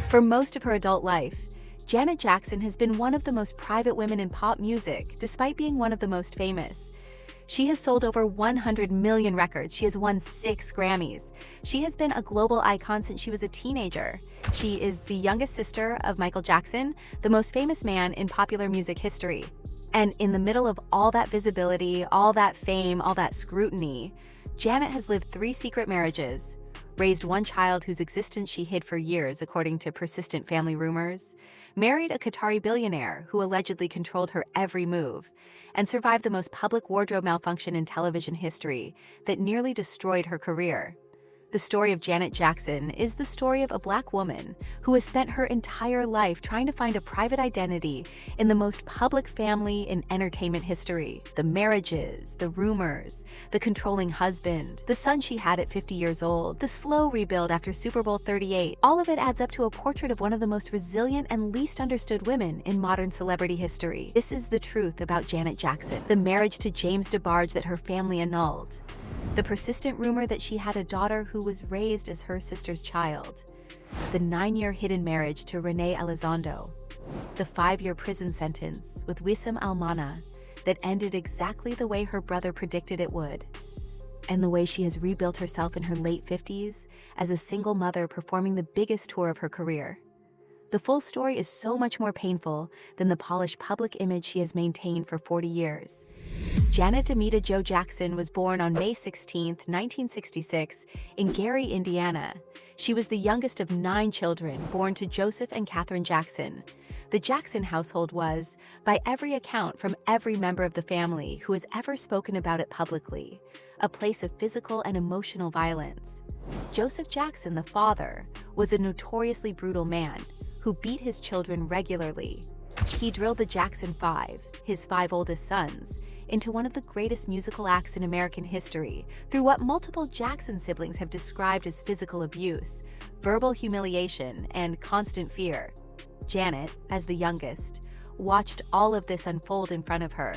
For most of her adult life, Janet Jackson has been one of the most private women in pop music, despite being one of the most famous. She has sold over 100 million records. She has won 6 Grammys. She has been a global icon since she was a teenager. She is the youngest sister of Michael Jackson, the most famous man in popular music history. And in the middle of all that visibility, all that fame, all that scrutiny, Janet has lived 3 secret marriages, raised 1 child whose existence she hid for years according to persistent family rumors, married a Qatari billionaire who allegedly controlled her every move, and survived the most public wardrobe malfunction in television history that nearly destroyed her career. The story of Janet Jackson is the story of a Black woman who has spent her entire life trying to find a private identity in the most public family in entertainment history. The marriages, the rumors, the controlling husband, the son she had at 50 years old, the slow rebuild after Super Bowl 38, all of it adds up to a portrait of one of the most resilient and least understood women in modern celebrity history. This is the truth about Janet Jackson. The marriage to James DeBarge that her family annulled. The persistent rumor that she had a daughter who was raised as her sister's child. The 9-year hidden marriage to René Elizondo. The 5-year prison sentence with Wissam Al Mana that ended exactly the way her brother predicted it would. And the way she has rebuilt herself in her late 50s as a single mother performing the biggest tour of her career. The full story is so much more painful than the polished public image she has maintained for 40 years. Janet Demita Jo Jackson was born on May 16, 1966, in Gary, Indiana. She was the youngest of 9 children born to Joseph and Catherine Jackson. The Jackson household was, by every account from every member of the family who has ever spoken about it publicly, a place of physical and emotional violence. Joseph Jackson, the father, was a notoriously brutal man who beat his children regularly. He drilled the Jackson 5, his 5 oldest sons, into one of the greatest musical acts in American history through what multiple Jackson siblings have described as physical abuse, verbal humiliation, and constant fear. Janet, as the youngest, watched all of this unfold in front of her.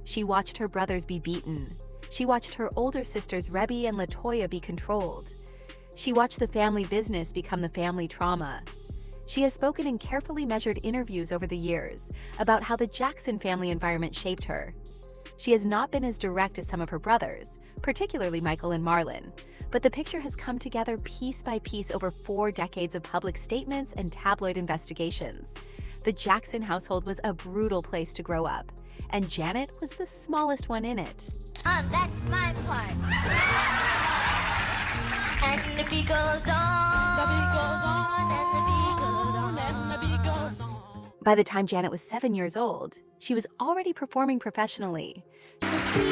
She watched her brothers be beaten. She watched her older sisters Rebby and LaToya be controlled. She watched the family business become the family trauma. She has spoken in carefully measured interviews over the years about how the Jackson family environment shaped her. She has not been as direct as some of her brothers, particularly Michael and Marlon, but the picture has come together piece by piece over 4 decades of public statements and tabloid investigations. The Jackson household was a brutal place to grow up, and Janet was the smallest one in it. That's my part. And the beat goes on, the beat goes on, and the beat goes on, and the beat goes on. By the time Janet was 7 years old, she was already performing professionally. It's a sweet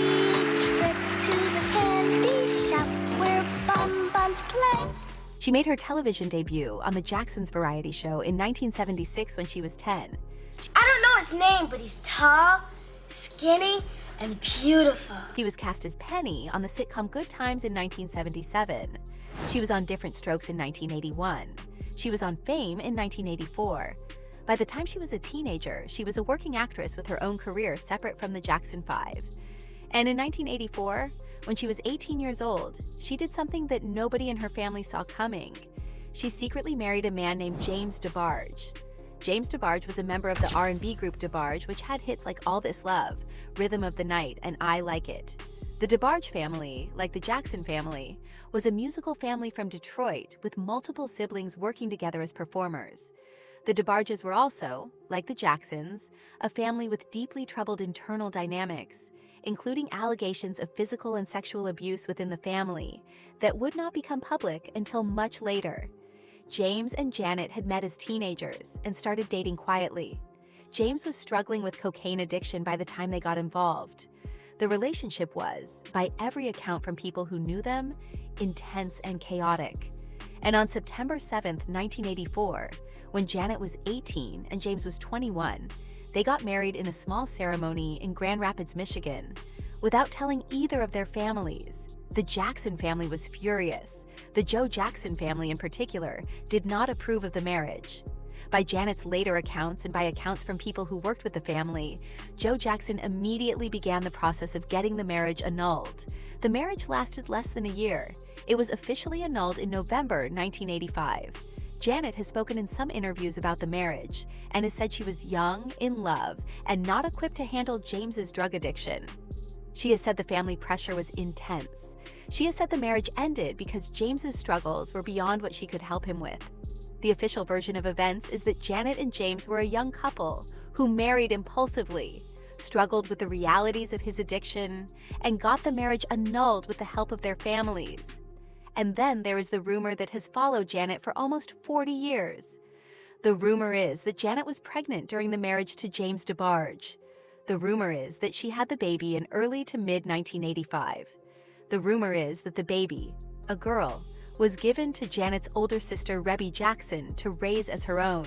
trip to the candy shop where bonbons play. She made her television debut on the Jacksons variety show in 1976 when she was 10. I don't know his name, but he's tall, skinny, and beautiful. She was cast as Penny on the sitcom Good Times in 1977. She was on Different Strokes in 1981. She was on Fame in 1984. By the time she was a teenager, she was a working actress with her own career separate from the Jackson 5. And in 1984, when she was 18 years old, she did something that nobody in her family saw coming. She secretly married a man named James DeBarge. James DeBarge was a member of the R&B group DeBarge, which had hits like All This Love, Rhythm of the Night, and I Like It. The DeBarge family, like the Jackson family, was a musical family from Detroit with multiple siblings working together as performers. The DeBarges were also, like the Jacksons, a family with deeply troubled internal dynamics, including allegations of physical and sexual abuse within the family that would not become public until much later. James and Janet had met as teenagers and started dating quietly. James was struggling with cocaine addiction by the time they got involved. The relationship was, by every account from people who knew them, intense and chaotic. And on September 7, 1984, when Janet was 18 and James was 21, they got married in a small ceremony in Grand Rapids, Michigan, without telling either of their families. The Jackson family was furious. The Jo Jackson family in particular did not approve of the marriage. By Janet's later accounts and by accounts from people who worked with the family, Jo Jackson immediately began the process of getting the marriage annulled. The marriage lasted less than a year. It was officially annulled in November 1985. Janet has spoken in some interviews about the marriage and has said she was young, in love, and not equipped to handle James's drug addiction. She has said the family pressure was intense. She has said the marriage ended because James's struggles were beyond what she could help him with. The official version of events is that Janet and James were a young couple who married impulsively, struggled with the realities of his addiction, and got the marriage annulled with the help of their families. And then there is the rumor that has followed Janet for almost 40 years. The rumor is that Janet was pregnant during the marriage to James DeBarge. The rumor is that she had the baby in early to mid-1985. The rumor is that the baby, a girl, was given to Janet's older sister Brandi Jackson to raise as her own.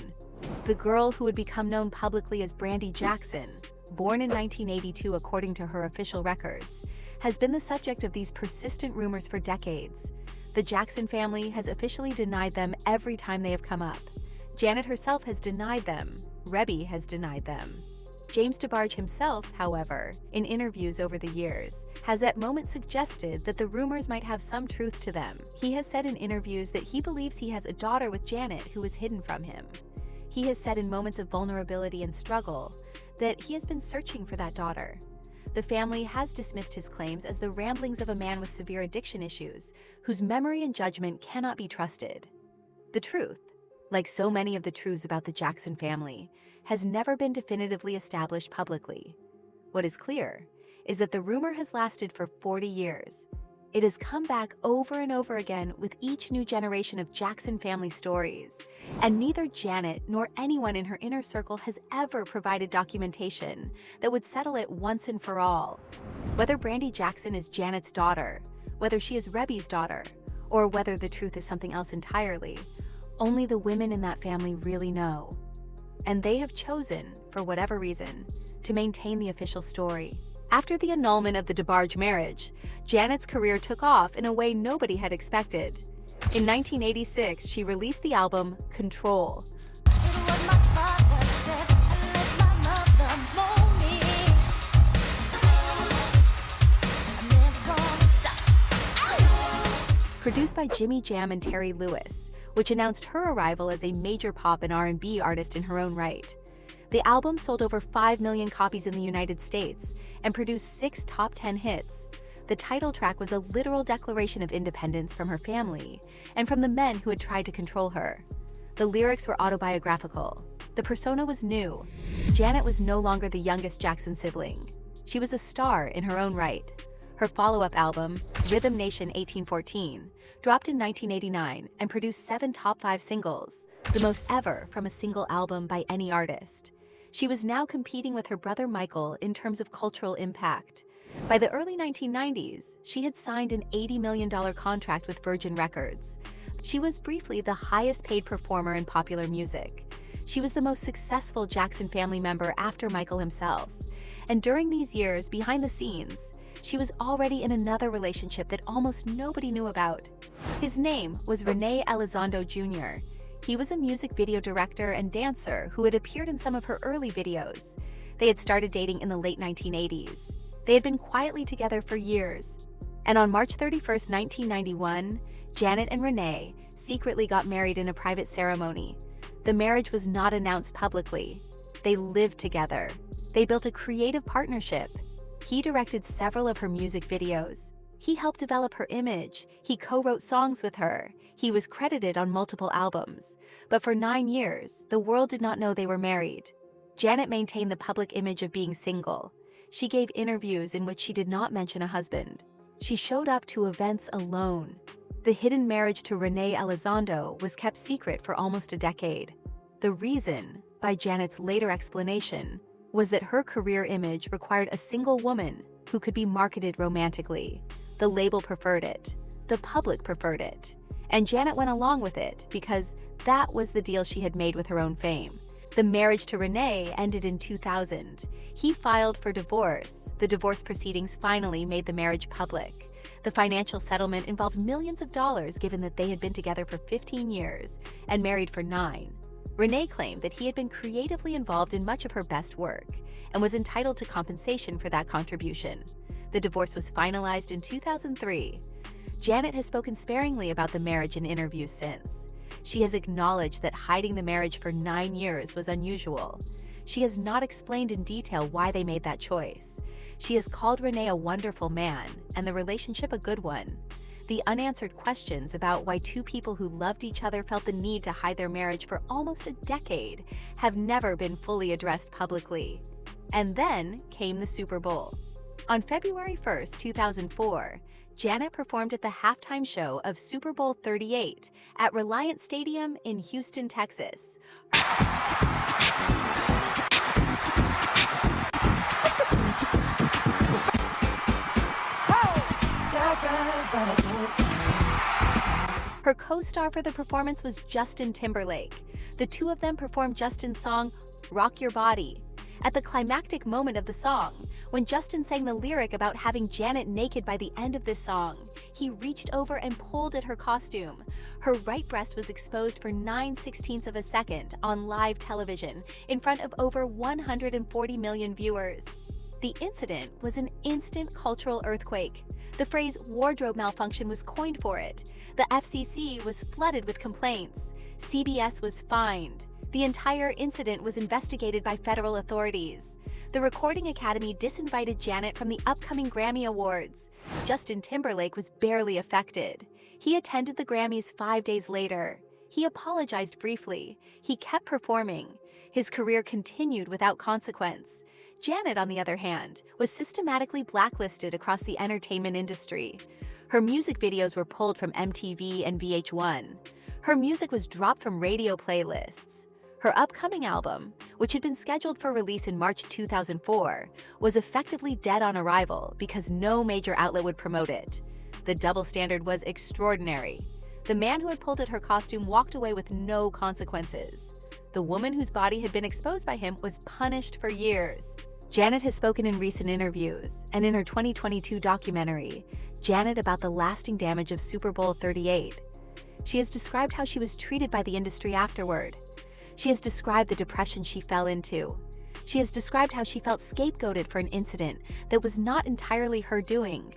The girl, who would become known publicly as Brandi Jackson, born in 1982 according to her official records, has been the subject of these persistent rumors for decades. The Jackson family has officially denied them every time they have come up. Janet herself has denied them. Brandi has denied them. James DeBarge himself, however, in interviews over the years, has at moments suggested that the rumors might have some truth to them. He has said in interviews that he believes he has a daughter with Janet who is hidden from him. He has said in moments of vulnerability and struggle that he has been searching for that daughter. The family has dismissed his claims as the ramblings of a man with severe addiction issues, whose memory and judgment cannot be trusted. The truth, like so many of the truths about the Jackson family, has never been definitively established publicly. What is clear is that the rumor has lasted for 40 years. It has come back over and over again with each new generation of Jackson family stories, and neither Janet nor anyone in her inner circle has ever provided documentation that would settle it once and for all. Whether Brandi Jackson is Janet's daughter, whether she is Brandi's daughter, or whether the truth is something else entirely, only the women in that family really know. And they have chosen, for whatever reason, to maintain the official story. After the annulment of the DeBarge marriage, Janet's career took off in a way nobody had expected. In 1986, she released the album Control. Produced by Jimmy Jam and Terry Lewis, which announced her arrival as a major pop and R&B artist in her own right. The album sold over 5 million copies in the United States and produced 6 top 10 hits. The title track was a literal declaration of independence from her family and from the men who had tried to control her. The lyrics were autobiographical. The persona was new. Janet was no longer the youngest Jackson sibling. She was a star in her own right. Her follow-up album, Rhythm Nation 1814, dropped in 1989 and produced 7 top 5 singles, the most ever from a single album by any artist. She was now competing with her brother Michael in terms of cultural impact. By the early 1990s, she had signed an $80 million contract with Virgin Records. She was briefly the highest-paid performer in popular music. She was the most successful Jackson family member after Michael himself. And during these years, behind the scenes, she was already in another relationship that almost nobody knew about. His name was René Elizondo Jr. He was a music video director and dancer who had appeared in some of her early videos. They had started dating in the late 1980s. They had been quietly together for years. And on March 31, 1991, Janet and René secretly got married in a private ceremony. The marriage was not announced publicly. They lived together. They built a creative partnership. He directed several of her music videos. He helped develop her image. He co-wrote songs with her. He was credited on multiple albums. But for 9 years, the world did not know they were married. Janet maintained the public image of being single. She gave interviews in which she did not mention a husband. She showed up to events alone. The hidden marriage to René Elizondo was kept secret for almost a decade. The reason, by Janet's later explanation, was that her career image required a single woman who could be marketed romantically. The label preferred it. The public preferred it. And Janet went along with it because that was the deal she had made with her own fame. The marriage to René ended in 2000. He filed for divorce. The divorce proceedings finally made the marriage public. The financial settlement involved millions of dollars given that they had been together for 15 years and married for 9. René claimed that he had been creatively involved in much of her best work and was entitled to compensation for that contribution. The divorce was finalized in 2003. Janet has spoken sparingly about the marriage in interviews since. She has acknowledged that hiding the marriage for 9 years was unusual. She has not explained in detail why they made that choice. She has called René a wonderful man and the relationship a good one. The unanswered questions about why two people who loved each other felt the need to hide their marriage for almost a decade have never been fully addressed publicly. And then came the Super Bowl. On February 1, 2004, Janet performed at the halftime show of Super Bowl 38 at Reliant Stadium in Houston, Texas. Her co-star for the performance was Justin Timberlake. The two of them performed Justin's song, Rock Your Body. At the climactic moment of the song, when Justin sang the lyric about having Janet naked by the end of this song, he reached over and pulled at her costume. Her right breast was exposed for 9/16 of a second on live television in front of over 140 million viewers. The incident was an instant cultural earthquake. The phrase wardrobe malfunction was coined for it. The FCC was flooded with complaints. CBS was fined. The entire incident was investigated by federal authorities. The Recording Academy disinvited Janet from the upcoming Grammy Awards. Justin Timberlake was barely affected. He attended the Grammys 5 days later. He apologized briefly. He kept performing. His career continued without consequence. Janet, on the other hand, was systematically blacklisted across the entertainment industry. Her music videos were pulled from MTV and VH1. Her music was dropped from radio playlists. Her upcoming album, which had been scheduled for release in March 2004, was effectively dead on arrival because no major outlet would promote it. The double standard was extraordinary. The man who had pulled at her costume walked away with no consequences. The woman whose body had been exposed by him was punished for years. Janet has spoken in recent interviews, and in her 2022 documentary, Janet About the Lasting Damage of Super Bowl 38. She has described how she was treated by the industry afterward. She has described the depression she fell into. She has described how she felt scapegoated for an incident that was not entirely her doing.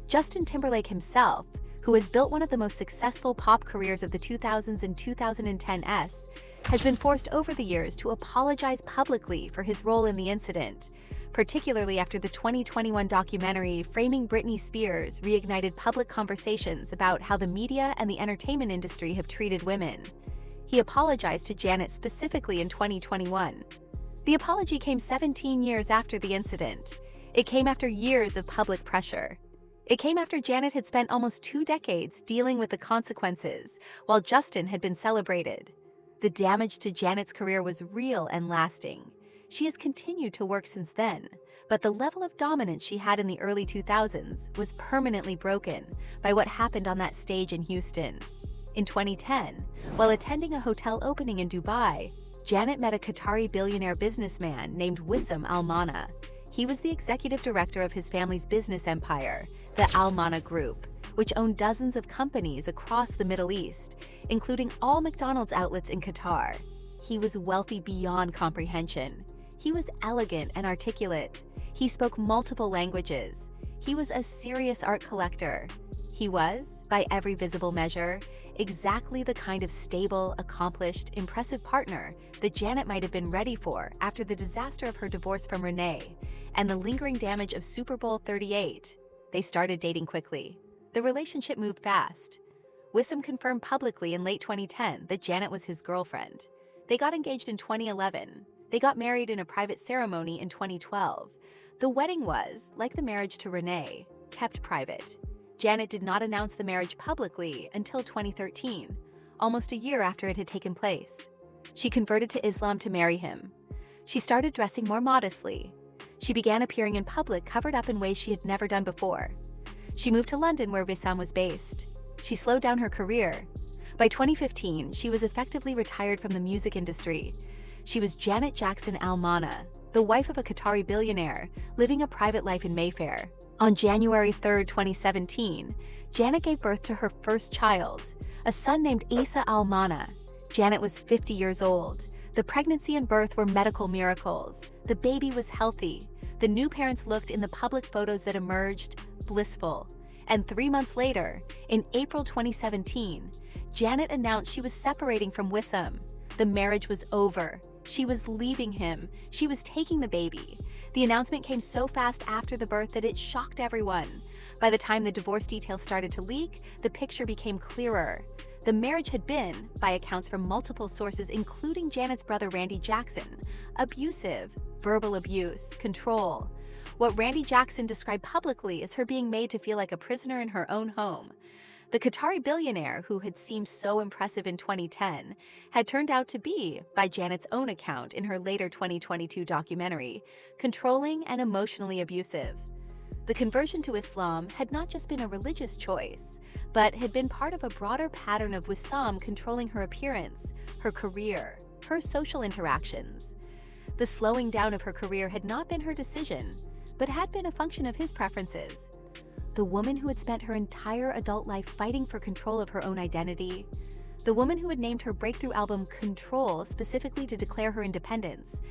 Justin Timberlake himself, who has built one of the most successful pop careers of the 2000s and 2010s, has been forced over the years to apologize publicly for his role in the incident, particularly after the 2021 documentary Framing Britney Spears reignited public conversations about how the media and the entertainment industry have treated women. He apologized to Janet specifically in 2021. The apology came 17 years after the incident. It came after years of public pressure. It came after Janet had spent almost 2 decades dealing with the consequences, while Justin had been celebrated. The damage to Janet's career was real and lasting. She has continued to work since then, but the level of dominance she had in the early 2000s was permanently broken by what happened on that stage in Houston. In 2010, while attending a hotel opening in Dubai, Janet met a Qatari billionaire businessman named Wissam Al Mana. He was the executive director of his family's business empire, the Al Mana Group, which owned dozens of companies across the Middle East, including all McDonald's outlets in Qatar. He was wealthy beyond comprehension. He was elegant and articulate. He spoke multiple languages. He was a serious art collector. He was, by every visible measure, exactly the kind of stable, accomplished, impressive partner that Janet might have been ready for after the disaster of her divorce from René and the lingering damage of Super Bowl 38. They started dating quickly. The relationship moved fast. Wissam confirmed publicly in late 2010 that Janet was his girlfriend. They got engaged in 2011. They got married in a private ceremony in 2012. The wedding was, like the marriage to René, kept private. Janet did not announce the marriage publicly until 2013, almost a year after it had taken place. She converted to Islam to marry him. She started dressing more modestly. She began appearing in public covered up in ways she had never done before. She moved to London, where Wissam was based. She slowed down her career. By 2015, she was effectively retired from the music industry. She was Janet Jackson Al Mana, the wife of a Qatari billionaire, living a private life in Mayfair. On January 3, 2017, Janet gave birth to her first child, a son named Eissa Al Mana. Janet was 50 years old. The pregnancy and birth were medical miracles. The baby was healthy. The new parents looked, in the public photos that emerged, blissful. And 3 months later, in April 2017, Janet announced she was separating from Wissam. The marriage was over. She was leaving him. She was taking the baby. The announcement came so fast after the birth that it shocked everyone. By the time the divorce details started to leak, the picture became clearer. The marriage had been, by accounts from multiple sources including Janet's brother Brandi Jackson, abusive, verbal abuse, control. What Brandi Jackson described publicly as her being made to feel like a prisoner in her own home. The Qatari billionaire, who had seemed so impressive in 2010, had turned out to be, by Janet's own account in her later 2022 documentary, controlling and emotionally abusive. The conversion to Islam had not just been a religious choice, but had been part of a broader pattern of Wissam controlling her appearance, her career, her social interactions. The slowing down of her career had not been her decision, but had been a function of his preferences. The woman who had spent her entire adult life fighting for control of her own identity, the woman who had named her breakthrough album Control specifically to declare her independence,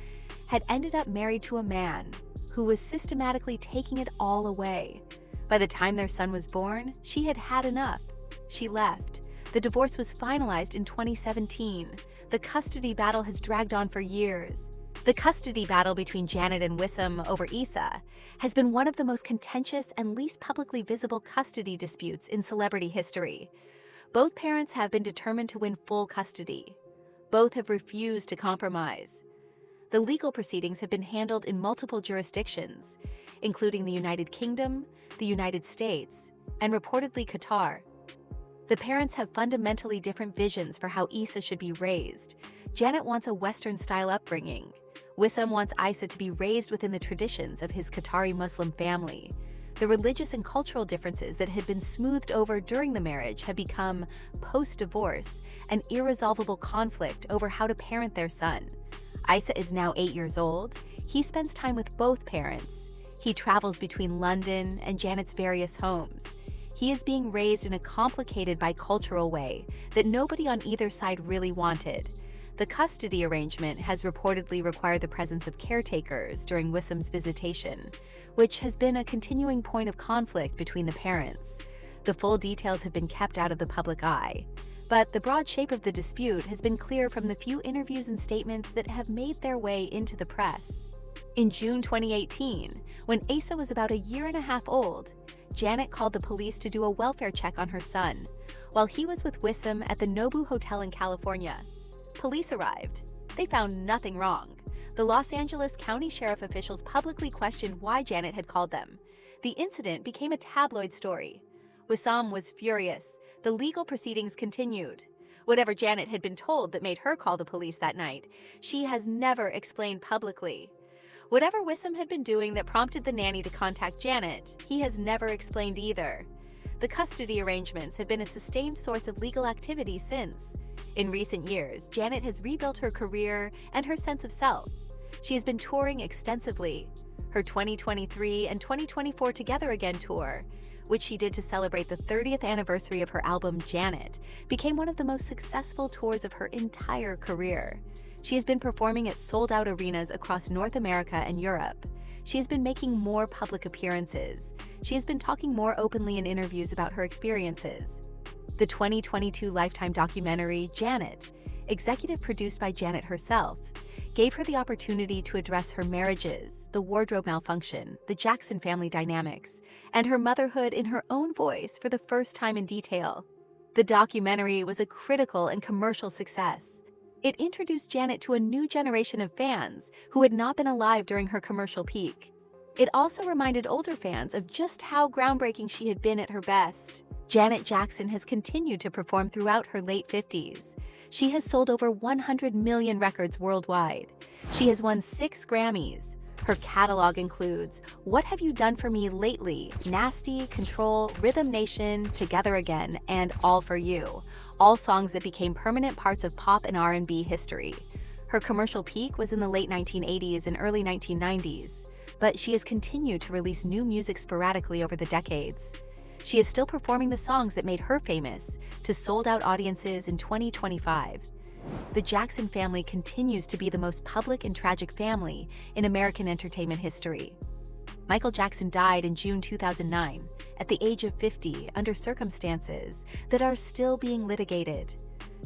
had ended up married to a man who was systematically taking it all away. By the time their son was born, she had had enough. She left. The divorce was finalized in 2017. The custody battle has dragged on for years. The custody battle between Janet and Wissam over Eissa has been one of the most contentious and least publicly visible custody disputes in celebrity history. Both parents have been determined to win full custody. Both have refused to compromise. The legal proceedings have been handled in multiple jurisdictions, including the United Kingdom, the United States, and reportedly Qatar. The parents have fundamentally different visions for how Eissa should be raised. Janet wants a Western-style upbringing. Wissam wants Eissa to be raised within the traditions of his Qatari Muslim family. The religious and cultural differences that had been smoothed over during the marriage have become, post-divorce, an irresolvable conflict over how to parent their son. Eissa is now 8 years old. He spends time with both parents. He travels between London and Janet's various homes. He is being raised in a complicated bicultural way that nobody on either side really wanted. The custody arrangement has reportedly required the presence of caretakers during Wissam's visitation, which has been a continuing point of conflict between the parents. The full details have been kept out of the public eye, but the broad shape of the dispute has been clear from the few interviews and statements that have made their way into the press. In June 2018, when Eissa was about 1.5 years old, Janet called the police to do a welfare check on her son, while he was with Wissam at the Nobu Hotel in California. Police arrived. They found nothing wrong. The Los Angeles County Sheriff officials publicly questioned why Janet had called them. The incident became a tabloid story. Wissam was furious. The legal proceedings continued. Whatever Janet had been told that made her call the police that night, she has never explained publicly. Whatever Wissam had been doing that prompted the nanny to contact Janet, he has never explained either. The custody arrangements have been a sustained source of legal activity since. In recent years, Janet has rebuilt her career and her sense of self. She has been touring extensively. Her 2023 and 2024 Together Again tour, which she did to celebrate the 30th anniversary of her album Janet, became one of the most successful tours of her entire career. She has been performing at sold-out arenas across North America and Europe. She has been making more public appearances. She has been talking more openly in interviews about her experiences. The 2022 Lifetime documentary, Janet, executive produced by Janet herself, gave her the opportunity to address her marriages, the wardrobe malfunction, the Jackson family dynamics, and her motherhood in her own voice for the first time in detail. The documentary was a critical and commercial success. It introduced Janet to a new generation of fans who had not been alive during her commercial peak. It also reminded older fans of just how groundbreaking she had been at her best. Janet Jackson has continued to perform throughout her late 50s. She has sold over 100 million records worldwide. She has won 6 Grammys. Her catalog includes What Have You Done For Me Lately, Nasty, Control, Rhythm Nation, Together Again, and All For You, all songs that became permanent parts of pop and R&B history. Her commercial peak was in the late 1980s and early 1990s, but she has continued to release new music sporadically over the decades. She is still performing the songs that made her famous to sold-out audiences in 2025. The Jackson family continues to be the most public and tragic family in American entertainment history. Michael Jackson died in June 2009, at the age of 50 under circumstances that are still being litigated.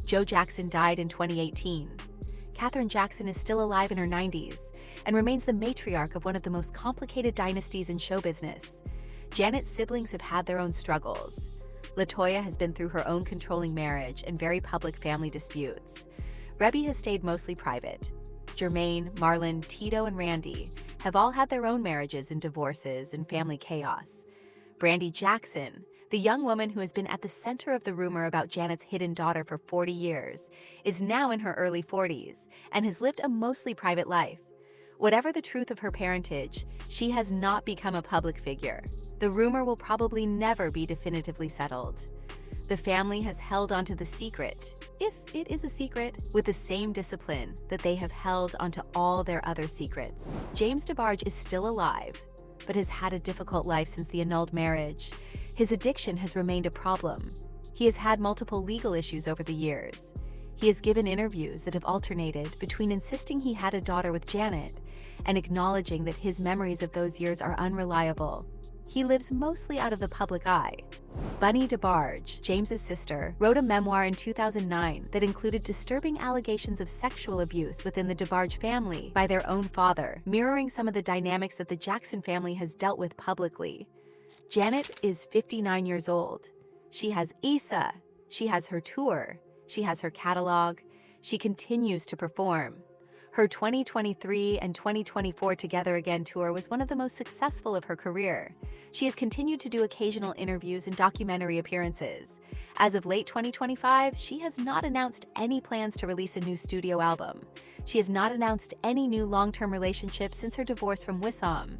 Joe Jackson died in 2018. Catherine Jackson is still alive in her 90s and remains the matriarch of one of the most complicated dynasties in show business. Janet's siblings have had their own struggles. LaToya has been through her own controlling marriage and very public family disputes. Rebby has stayed mostly private. Jermaine, Marlon, Tito, and Randy have all had their own marriages and divorces and family chaos. Brandi Jackson, the young woman who has been at the center of the rumor about Janet's hidden daughter for 40 years, is now in her early 40s and has lived a mostly private life. Whatever the truth of her parentage, she has not become a public figure. The rumor will probably never be definitively settled. The family has held onto the secret, if it is a secret, with the same discipline that they have held onto all their other secrets. James DeBarge is still alive, but has had a difficult life since the annulled marriage. His addiction has remained a problem. He has had multiple legal issues over the years. He has given interviews that have alternated between insisting he had a daughter with Janet and acknowledging that his memories of those years are unreliable. He lives mostly out of the public eye. Brandi DeBarge, James's sister, wrote a memoir in 2009 that included disturbing allegations of sexual abuse within the DeBarge family by their own father, mirroring some of the dynamics that the Jackson family has dealt with publicly. Janet is 59 years old. She has Eissa. She has her tour. She has her catalog. She continues to perform. Her 2023 and 2024 Together Again tour was one of the most successful of her career. She has continued to do occasional interviews and documentary appearances. As of late 2025, she has not announced any plans to release a new studio album. She has not announced any new long-term relationships since her divorce from Wissam.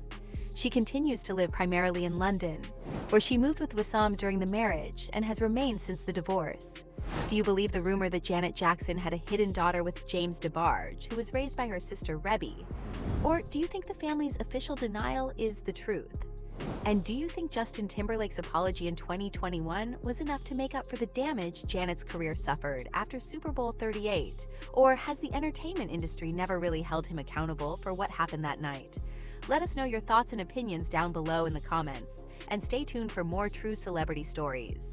She continues to live primarily in London, where she moved with Wissam during the marriage and has remained since the divorce. Do you believe the rumor that Janet Jackson had a hidden daughter with James DeBarge, who was raised by her sister Rebby? Or do you think the family's official denial is the truth? And do you think Justin Timberlake's apology in 2021 was enough to make up for the damage Janet's career suffered after Super Bowl 38? Or has the entertainment industry never really held him accountable for what happened that night? Let us know your thoughts and opinions down below in the comments, and stay tuned for more true celebrity stories.